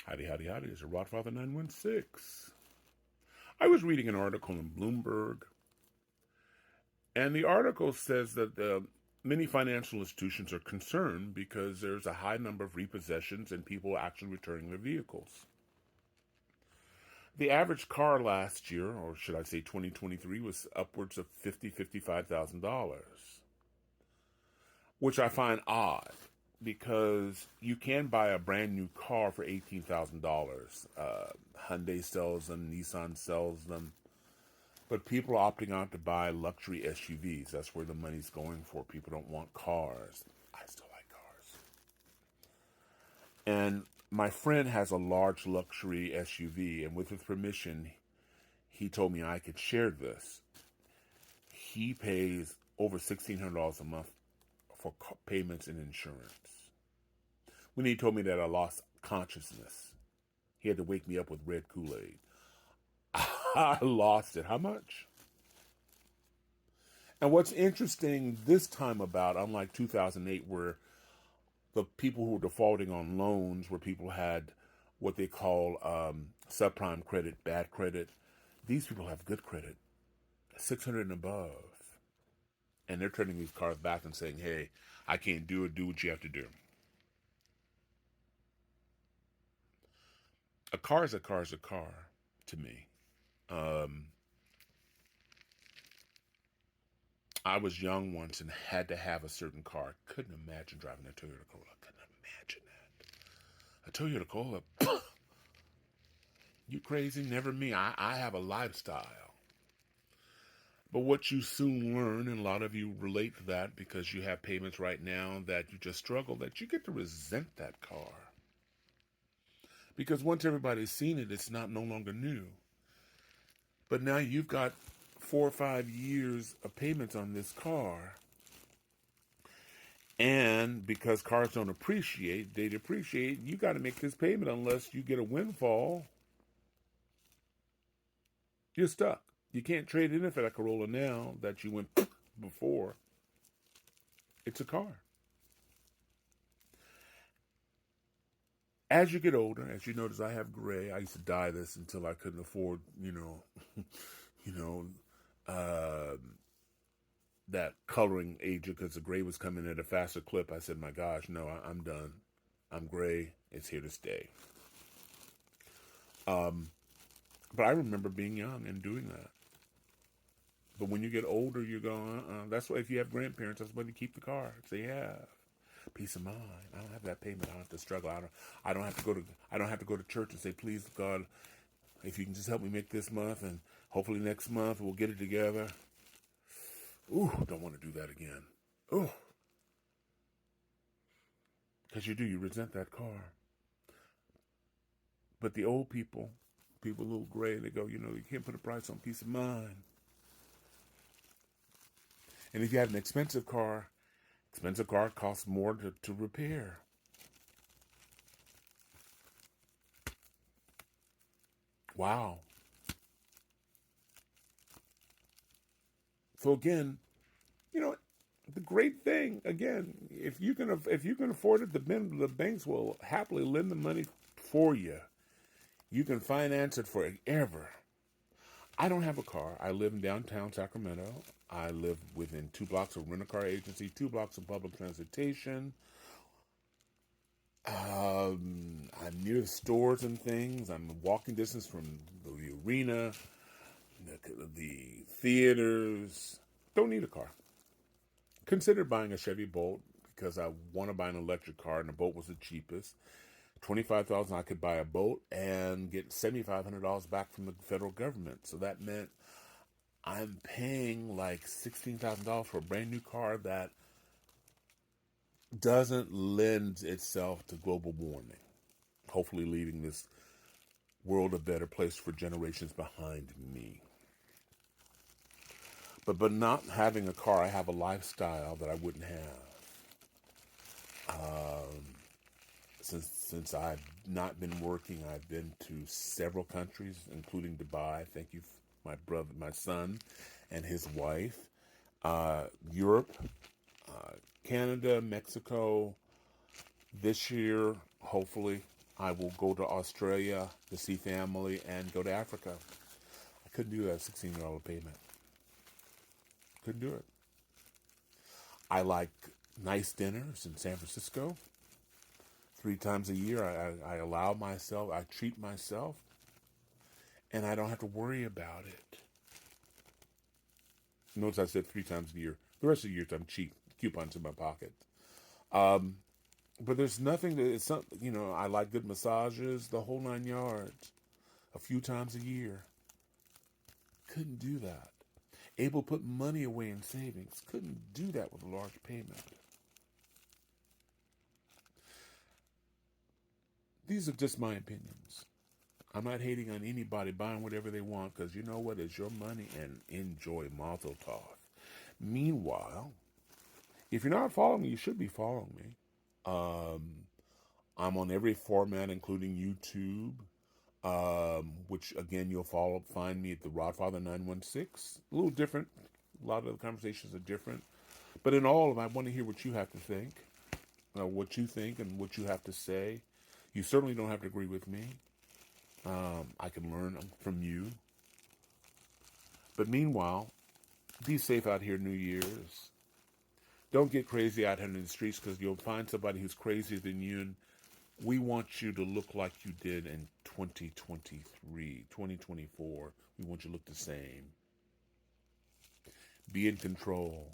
Howdy, howdy, howdy. It's a Rodfather 916. I was reading an article in Bloomberg, and the article says that many financial institutions are concerned because there's a high number of repossessions and people actually returning their vehicles. The average car last year, or should I say 2023, was upwards of $55,000, which I find odd because you can buy a brand new car for $18,000. Hyundai sells them, Nissan sells them, but people are opting out to buy luxury SUVs. That's where the money's going for. People don't want cars. I still like cars. And my friend has a large luxury SUV, and with his permission, he told me I could share this. He pays over $1,600 a month for payments and insurance. When he told me that, I lost consciousness. He had to wake me up with red Kool-Aid. I lost it. How much? And what's interesting this time about, unlike 2008, where the people who were defaulting on loans, where people had what they call subprime credit, bad credit, these people have good credit, 600 and above. And they're turning these cars back and saying, hey, I can't do it. Do what you have to do. A car is a car is a car to me. I was young once and had to have a certain car. Couldn't imagine driving a Toyota Corolla. Couldn't imagine that. A Toyota Corolla? You crazy? Never me. I have a lifestyle. But what you soon learn, and a lot of you relate to that because you have payments right now that you just struggle, that you get to resent that car. Because once everybody's seen it, it's no longer new. But now you've got 4 or 5 years of payments on this car. And because cars don't appreciate, they depreciate, you got to make this payment unless you get a windfall. You're stuck. You can't trade in it for that Corolla now that you went before. It's a car. As you get older, as you notice, I have gray. I used to dye this until I couldn't afford, that coloring agent because the gray was coming at a faster clip. I said, my gosh, no, I'm done. I'm gray. It's here to stay. But I remember being young and doing that. But when you get older, you go, That's why if you have grandparents, that's why they keep the car. They have peace of mind. I don't have that payment. I don't have to struggle. I don't have to go to church and say, please, God, if you can just help me make this month and hopefully next month we'll get it together. Ooh, don't want to do that again. Ooh. Because you resent that car. But the old people a little gray, they go, you can't put a price on peace of mind. And if you have an expensive car costs more to repair. Wow. So again, the great thing, again, if you can afford it, the banks will happily lend the money for you. You can finance it forever. I don't have a car. I live in downtown Sacramento. I live within 2 blocks of rental-car agency, 2 blocks of public transportation. I'm near the stores and things. I'm walking distance from the arena, the theaters. Don't need a car. Consider buying a Chevy Bolt because I want to buy an electric car, and the Bolt was the cheapest. $25,000, I could buy a Bolt and get $7,500 back from the federal government. So that meant I'm paying like $16,000 for a brand new car that doesn't lend itself to global warming. Hopefully leaving this world a better place for generations behind me. But not having a car, I have a lifestyle that I wouldn't have. Since I've not been working, I've been to several countries, including Dubai. Thank you, my son, and his wife. Europe, Canada, Mexico. This year, hopefully, I will go to Australia to see family and go to Africa. I couldn't do that $16 payment. Couldn't do it. I like nice dinners in San Francisco. 3 times a year, I allow myself, I treat myself, and I don't have to worry about it. Notice I said 3 times a year. The rest of the year, I'm cheap. Coupons in my pocket. But there's nothing that it's not, I like good massages, the whole 9 yards, a few times a year. Couldn't do that. Able to put money away in savings. Couldn't do that with a large payment. These are just my opinions. I'm not hating on anybody buying whatever they want, because you know what? It's your money, and enjoy Mazel Tov. Meanwhile, if you're not following me, you should be following me. I'm on every format, including YouTube, which again you'll find me at the Rodfather 916. A little different. A lot of the conversations are different, but in all of them, I want to hear what you have to think, what you think, and what you have to say. You certainly don't have to agree with me. I can learn from you. But meanwhile, be safe out here, New Year's. Don't get crazy out here in the streets, because you'll find somebody who's crazier than you. And we want you to look like you did in 2023, 2024. We want you to look the same. Be in control.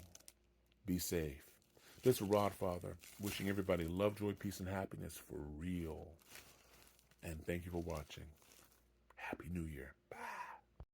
Be safe. This is Rodfather, wishing everybody love, joy, peace, and happiness for real. And thank you for watching. Happy New Year. Bye.